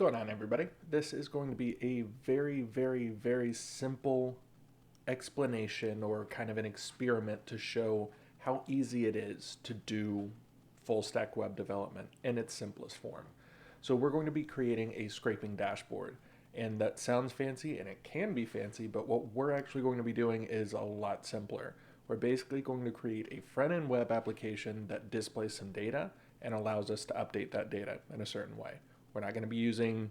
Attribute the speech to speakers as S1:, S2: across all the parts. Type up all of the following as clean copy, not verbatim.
S1: going on, everybody? This is going to be a very simple explanation or kind of an experiment to show how easy it is to do full stack web development in its simplest form. So we're going to be creating a scraping dashboard, and that sounds fancy and it can be fancy, but what we're actually going to be doing is a lot simpler. We're basically going to create a front-end web application that displays some data and allows us to update that data in a certain way. We're not going to be using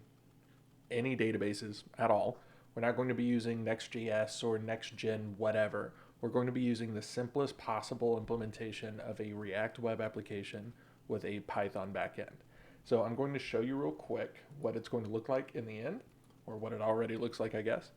S1: any databases at all. We're not going to be using Next.js or next-gen whatever. We're going to be using the simplest possible implementation of a React web application with a Python backend. So I'm going to show you real quick what it's going to look like in the end, or what it already looks like, I guess.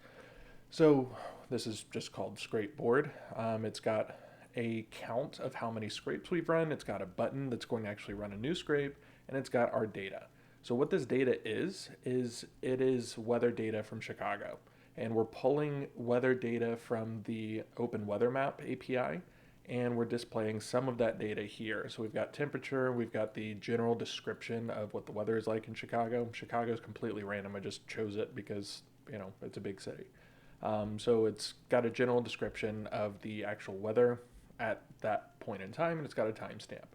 S1: So this is just called scrape board. It's got a count of how many scrapes we've run. It's got a button that's going to actually run a new scrape, and it's got our data. So what this data is it is weather data from Chicago. And we're pulling weather data from the Open Weather Map API, and we're displaying some of that data here. So we've got temperature, we've got the general description of what the weather is like in Chicago. Chicago is completely random. I just chose it because, it's a big city. So it's got a general description of the actual weather at that point in time, and it's got a timestamp.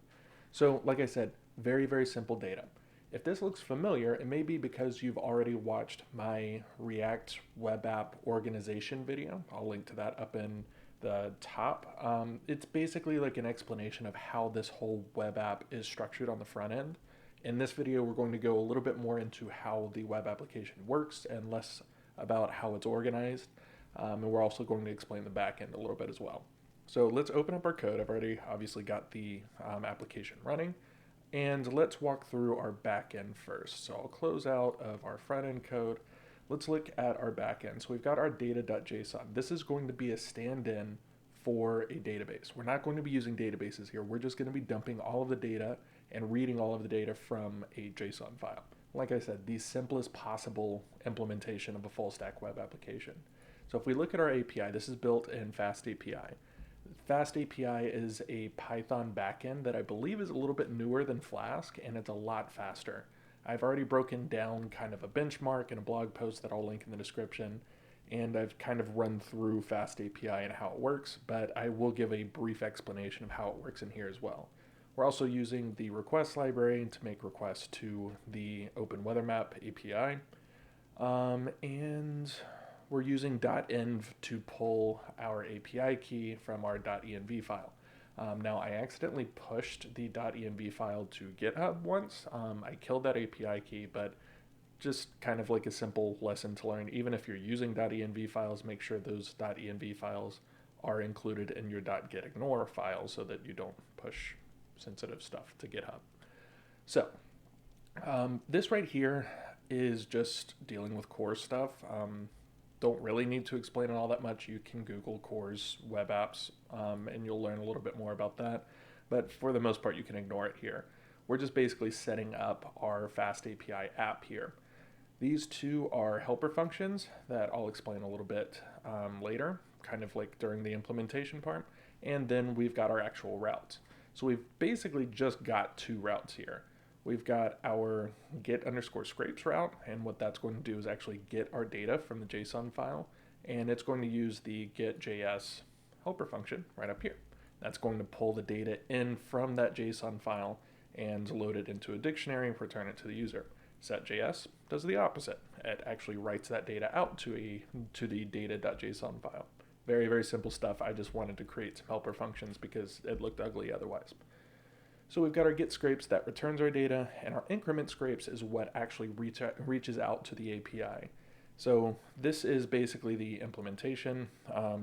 S1: So like I said, very simple data. If this looks familiar, it may be because you've already watched my React web app organization video. I'll link to that up in the top. It's basically like an explanation of how this whole web app is structured on the front end. In this video, we're going to go a little bit more into how the web application works and less about how it's organized. And we're also going to explain the back end a little bit as well. So let's open up our code. I've already obviously got the application running. And let's walk through our backend first. So I'll close out of our front end code. Let's look at our backend. So we've got our data.json. This is going to be a stand-in for a database. We're not going to be using databases here. We're just going to be dumping all of the data and reading all of the data from a JSON file. Like I said, the simplest possible implementation of a full stack web application. So if we look at our API, this is built in FastAPI. FastAPI is a Python backend that I believe is a little bit newer than Flask, and it's a lot faster. I've already broken down kind of a benchmark in a blog post that I'll link in the description, and I've kind of run through FastAPI and how it works, but I will give a brief explanation of how it works in here as well. We're also using the request library to make requests to the Open Weather Map API, and we're using .env to pull our API key from our .env file. Now, I accidentally pushed the .env file to GitHub once. I killed that API key, but just kind of like a simple lesson to learn. Even if you're using .env files, make sure those .env files are included in your .getignore file so that you don't push sensitive stuff to GitHub. So this right here is just dealing with core stuff. Don't really need to explain it all that much. You can Google Core's web apps and you'll learn a little bit more about that. But for the most part, you can ignore it here. We're just basically setting up our FastAPI app here. These two are helper functions that I'll explain a little bit later, kind of like during the implementation part. And then we've got our actual routes. So we've basically just got two routes here. We've got our get_scrapes route, and what that's going to do is actually get our data from the JSON file, and it's going to use the get.js helper function right up here. That's going to pull the data in from that JSON file and load it into a dictionary and return it to the user. Set.js does the opposite. It actually writes that data out to the data.json file. Very simple stuff. I just wanted to create some helper functions because it looked ugly otherwise. So we've got our get scrapes that returns our data, and our increment scrapes is what actually reaches out to the API. So this is basically the implementation.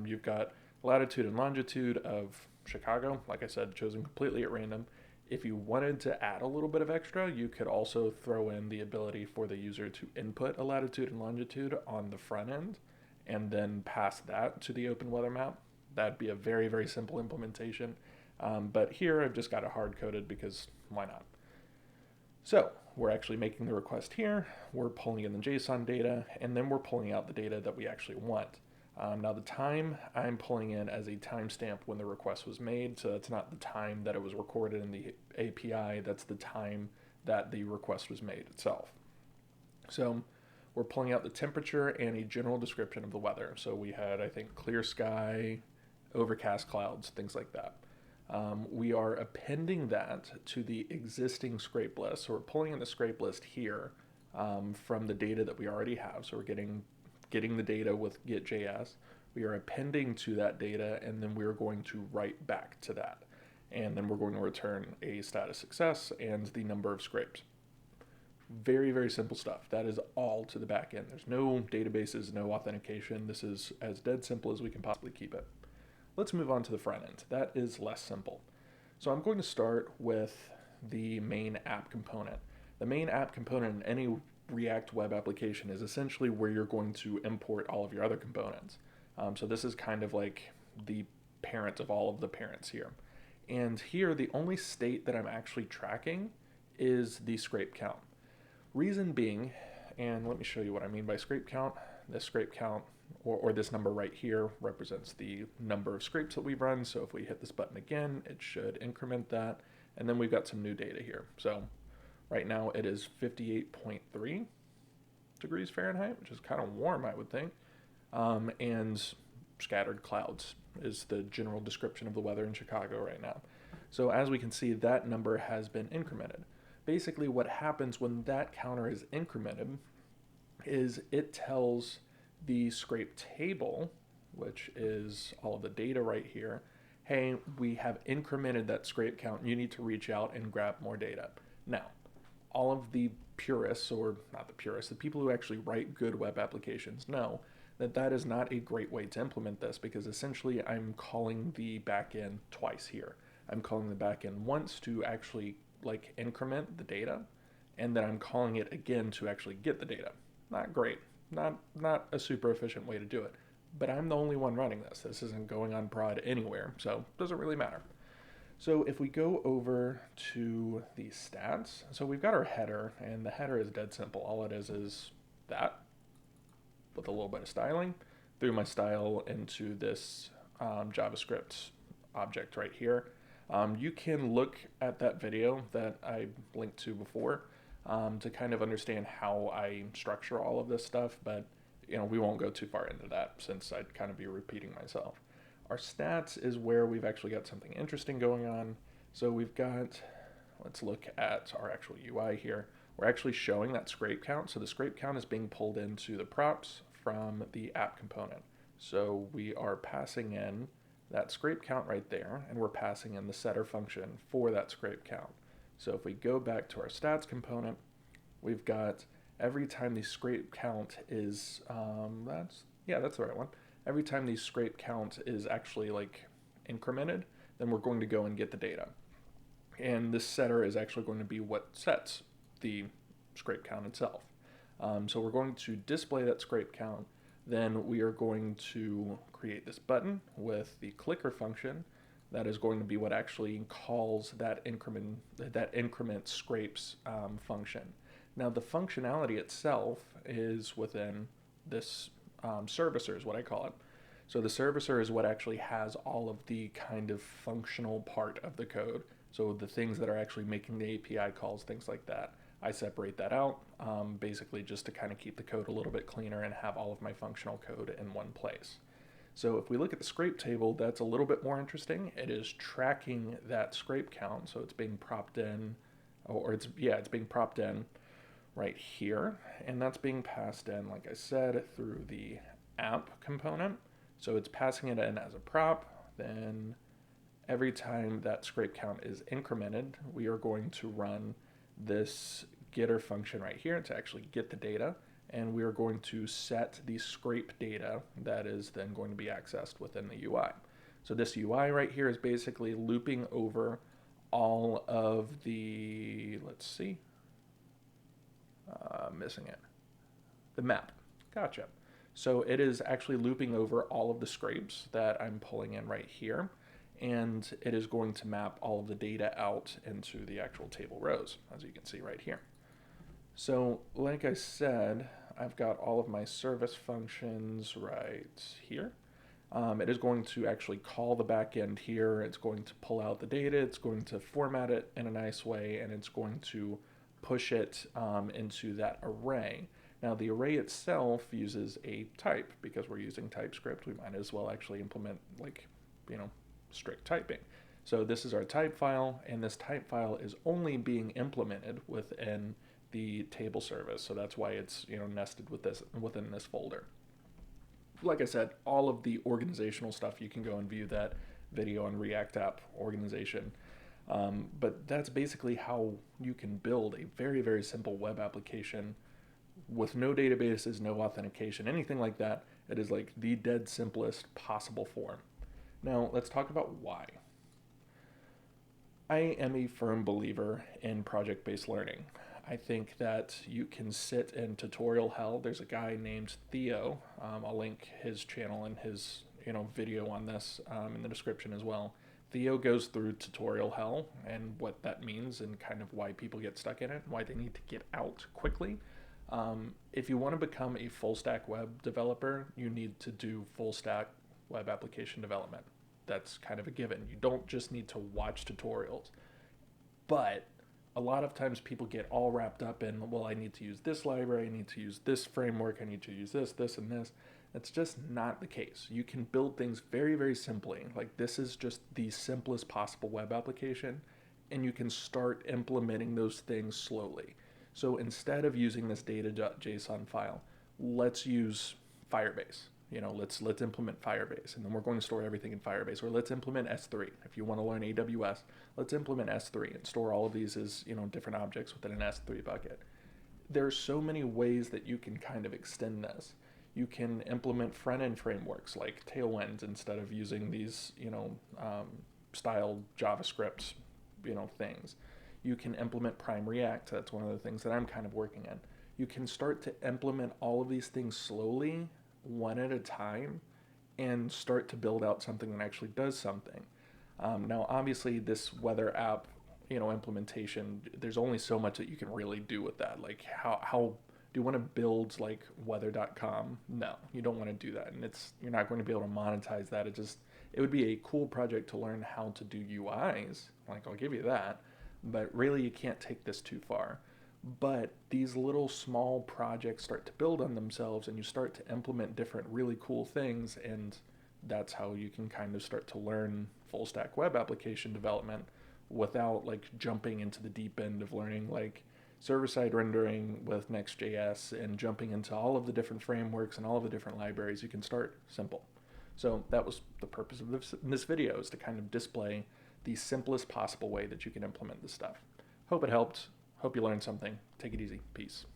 S1: You've got latitude and longitude of Chicago, like I said, chosen completely at random. If you wanted to add a little bit of extra, you could also throw in the ability for the user to input a latitude and longitude on the front end and then pass that to the Open Weather Map. That'd be a very simple implementation. But here I've just got it hard-coded because why not? So we're actually making the request here, we're pulling in the JSON data, and then we're pulling out the data that we actually want. Now the time I'm pulling in as a timestamp when the request was made, so that's not the time that it was recorded in the API, that's the time that the request was made itself. So we're pulling out the temperature and a general description of the weather. So we had, I think, clear sky, overcast clouds, things like that. We are appending that to the existing scrape list. So we're pulling in the scrape list here from the data that we already have. So we're getting the data with GitJS. We are appending to that data, and then we're going to write back to that. And then we're going to return a status success and the number of scrapes. Very, very simple stuff. That is all to the back end. There's no databases, no authentication. This is as dead simple as we can possibly keep it. Let's move on to the front end. That is less simple. So I'm going to start with the main app component. The main app component in any React web application is essentially where you're going to import all of your other components. So this is kind of like the parent of all of the parents here. And here, the only state that I'm actually tracking is the scrape count. Reason being, and let me show you what I mean by scrape count. This scrape count, or this number right here, represents the number of scrapes that we've run. So if we hit this button again, it should increment that. And then we've got some new data here. So right now it is 58.3 degrees Fahrenheit, which is kind of warm, I would think. And scattered clouds is the general description of the weather in Chicago right now. So as we can see, that number has been incremented. Basically, what happens when that counter is incremented is it tells the scrape table, which is all of the data right here, hey, we have incremented that scrape count. You need to reach out and grab more data. Now, all of the purists, or not the purists, the people who actually write good web applications know that that is not a great way to implement this, because essentially I'm calling the backend twice here. I'm calling the backend once to actually like increment the data, and then I'm calling it again to actually get the data. Not great, not a super efficient way to do it, but I'm the only one running this. This isn't going on prod anywhere, so it doesn't really matter. So if we go over to the stats, so we've got our header, and the header is dead simple. All it is that with a little bit of styling. Threw my style into this JavaScript object right here. You can look at that video that I linked to before to kind of understand how I structure all of this stuff, but we won't go too far into that since I'd kind of be repeating myself. Our stats is where we've actually got something interesting going on. So we've got, let's look at our actual UI here. We're actually showing that scrape count. So the scrape count is being pulled into the props from the app component. So we are passing in that scrape count right there, and we're passing in the setter function for that scrape count. So if we go back to our stats component, we've got every time the scrape count is, that's the right one. Every time the scrape count is actually like incremented, then we're going to go and get the data. And this setter is actually going to be what sets the scrape count itself. So we're going to display that scrape count. Then we are going to create this button with the clicker function. That is going to be what actually calls that increment scrapes function. Now the functionality itself is within this servicer is what I call it. So the servicer is what actually has all of the kind of functional part of the code. So the things that are actually making the API calls, things like that. I separate that out basically just to kind of keep the code a little bit cleaner and have all of my functional code in one place. So if we look at the scrape table, that's a little bit more interesting. It is tracking that scrape count. So it's being propped in, it's being propped in right here. And that's being passed in, like I said, through the app component. So it's passing it in as a prop. Then every time that scrape count is incremented, we are going to run this getter function right here to actually get the data, and we are going to set the scrape data that is then going to be accessed within the UI. So this UI right here is basically looping over all of the, missing it, the map. Gotcha. So it is actually looping over all of the scrapes that I'm pulling in right here, and it is going to map all of the data out into the actual table rows, as you can see right here. So like I said, I've got all of my service functions right here. It is going to actually call the backend here. It's going to pull out the data. It's going to format it in a nice way, and it's going to push it into that array. Now the array itself uses a type. Because we're using TypeScript, we might as well actually implement like, strict typing. So this is our type file, and this type file is only being implemented within the table service. So that's why it's nested within this folder. Like I said, all of the organizational stuff, you can go and view that video on React App organization. But that's basically how you can build a very, very simple web application with no databases, no authentication, anything like that. It is like the dead simplest possible form. Now, let's talk about why. I am a firm believer in project-based learning. I think that you can sit in tutorial hell. There's a guy named Theo. I'll link his channel and his video on this in the description as well. Theo goes through tutorial hell and what that means and kind of why people get stuck in it and why they need to get out quickly. If you want to become a full stack web developer, you need to do full stack web application development. That's kind of a given. You don't just need to watch tutorials. But a lot of times people get all wrapped up in, well, I need to use this library, I need to use this framework, I need to use this, this, and this. That's just not the case. You can build things very, very simply. Like this is just the simplest possible web application, and you can start implementing those things slowly. So instead of using this data.json file, let's use Firebase. Let's implement Firebase, and then we're going to store everything in Firebase. Or let's implement S3. If you want to learn AWS, let's implement S3 and store all of these as different objects within an S3 bucket. There's so many ways that you can kind of extend this. You can implement front-end frameworks like Tailwind instead of using these styled JavaScript things. You can implement Prime React. That's one of the things that I'm kind of working on. You can start to implement all of these things slowly, one at a time, and start to build out something that actually does something. Now, obviously, this weather app, implementation, there's only so much that you can really do with that. Like, how do you want to build like weather.com? No, you don't want to do that, and you're not going to be able to monetize that. It would be a cool project to learn how to do UIs. Like, I'll give you that, but really, you can't take this too far. But these little small projects start to build on themselves, and you start to implement different really cool things, and that's how you can kind of start to learn full stack web application development without like jumping into the deep end of learning like server-side rendering with Next.js and jumping into all of the different frameworks and all of the different libraries. You can start simple. So that was the purpose of this video, is to kind of display the simplest possible way that you can implement this stuff. Hope it helped. Hope you learned something. Take it easy. Peace.